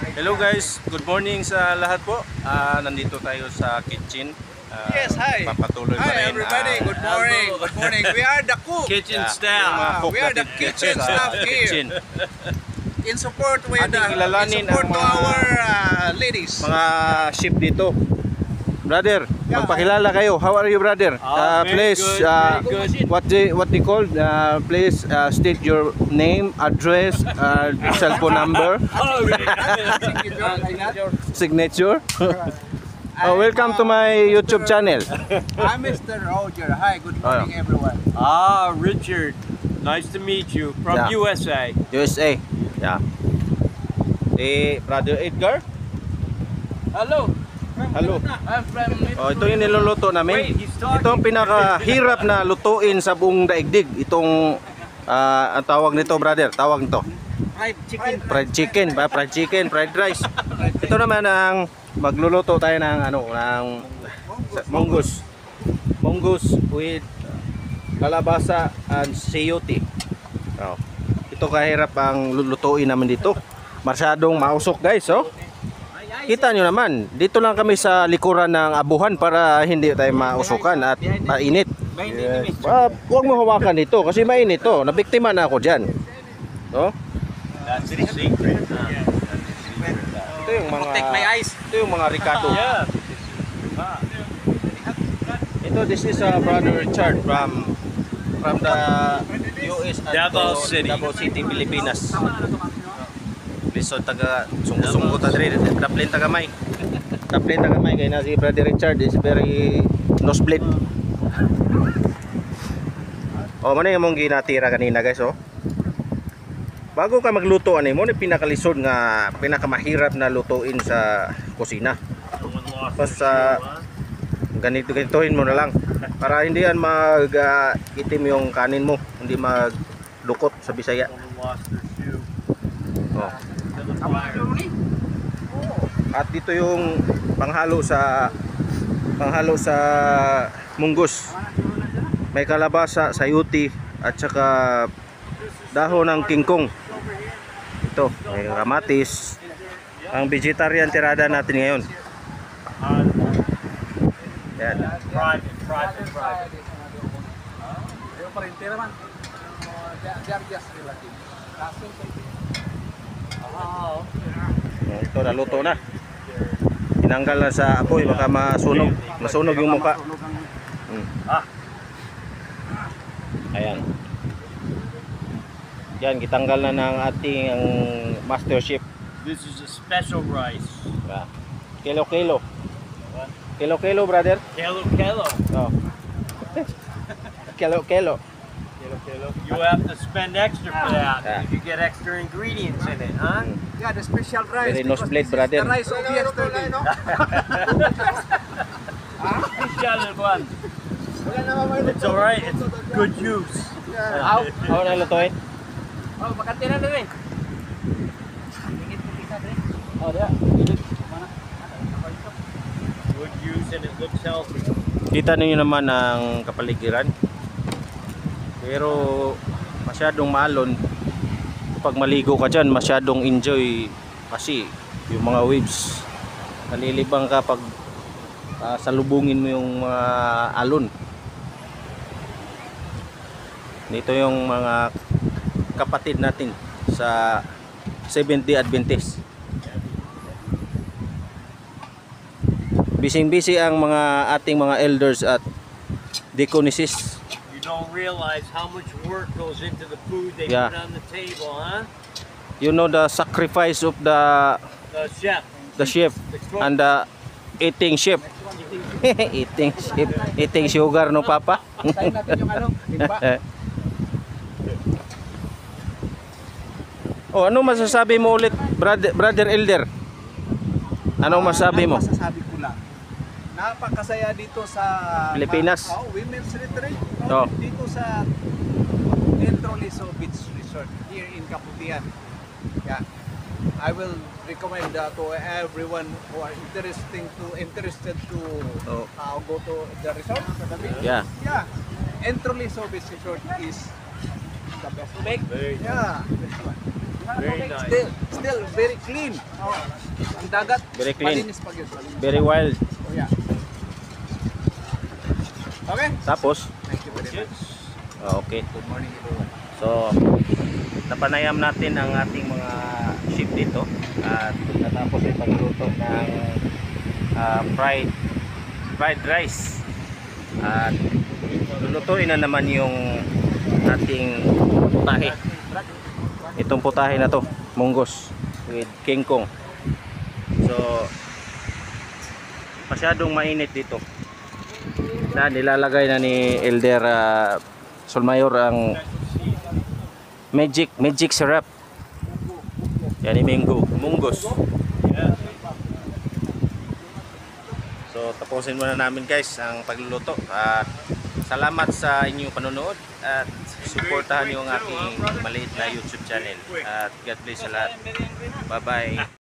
Hello guys, good morning sa lahat po. Nandito tayo sa kitchen. Yes, hi. Papatuloy pa Hi rin. everybody, good morning. Good morning. We are the cook. Kitchen Yung staff. mga cook We are the natin kitchen sa staff here. kitchen. In support with Ating kilalanin in support ang to mga- our ladies. Mga chef dito. Brother, Yeah. magpakilala kayo. How are you, brother? Very Please, good, very good. what they call? Please state your name, address, cell phone number, signature. Welcome to my YouTube channel. I'm Mr. Roger. Hi, good morning everyone. Richard. Nice to meet you from Yeah. USA. USA. Yeah. Brother Edgar. Hello. Hello. I'm from Ito yung niluluto namin. Wait, he's talking. Ito ang pinakahirap na lutuin sa buong daigdig. Itong ang tawag nito, brother. Tawag nito. fried chicken. Fried chicken, fried rice. Ito naman ang magluluto tayo ng munggus. Munggus with kalabasa and sayote. Oh. Ito kahirap ang lulutuin namin dito. Masyadong mausok, guys, oh. Kita nyo naman, dito lang kami sa likuran ng abuhan para hindi tayo mausukan at mainit. Huwag mo hawakan dito kasi mainit to. Nabiktima na ako dyan. No? That's the secret. Ito yung mga Protect my eyes. Ito yung mga Ricardo. Yeah. This is Brother Richard from the US at Davao City. Davao City, Pilipinas. Lisod taga sungko ta diri, taplin tagamay. Taplin tagamay kay na si Brother Richard is very nosebleed. Mano yung mong ginatira kanina, guys, oh. Bago ka magluto ani mo, ni pinakalisod nga pinakamahirap na lutuin sa kusina. Tapos ganitohin mo na lang para hindi yan itim yung kanin mo, hindi magdukot sa Bisaya. Oh. At dito yung panghalo sa munggus. May kalabasa, sayuti at saka dahon ng kingkong. Ito, may kamatis. Ang vegetarian tirada natin ngayon. Yan. Private. Ito naluto na. Tinanggal na sa apoy baka masunog yung mukha. Ayan. Yan, kitanggal na ng ating master chef. This is a special rice. Kilo, brother. Kelo. Oh. Kilo. You have to spend extra for that. Yeah. You get extra ingredients in it, huh? Yeah, the special rice. Very because nosebleed, this is brother. The rice of yesterday. Special one. It's alright. It's good juice. Ako na lutuin. Oh, makati na rin. Good juice and it looks healthy. Kita niyo naman ang kapaligiran. Pero masyadong maalon. Pag maligo ka dyan, masyadong enjoy kasi yung mga waves. Nalilibang ka pag salubungin mo yung mga alon. Dito yung mga kapatid natin sa Seventh-day Adventist. Bising-busy ang ating mga elders at deaconesses. You don't realize how much work goes into the food they Yeah. put on the table, huh? You know the sacrifice of the The chef. chef and the eating chef. eating sugar, no, papa? Tayo natin yung limpa. Ano masasabi mo ulit, brother Elder? Anong masasabi mo? Masasabi ko lang. Napakasaya dito sa Pilipinas. Women's Retreat. Oh. Dito sa Entroliso Beach Resort here in Kaputian. Yeah. I will recommend to everyone who are interested to go to the resort. Yeah. Yeah. Entroliso Beach Resort is the best. Make Yeah. This one. Very nice. Still very clean. Oh, ang dagat. Very clean. Malinis pag yun. Malinis. Very wild. Oh, yeah. Okay. Tapos, Thank you very much. okay. Good morning everyone. So, napanayam natin ang ating mga ship dito at natapos yung pagluto ng fried rice at lulutuin na naman yung ating putahe. Itong putahe na to, munggos with King Kong. So, masyadong mainit dito na nilalagay na ni Elder Solmayor ang magic syrup. Yan yung munggos. So tapusin muna namin guys ang pagluluto at salamat sa inyong panonood at suportahan niyo ang aking maliit na YouTube channel at God bless sa lahat. Bye bye.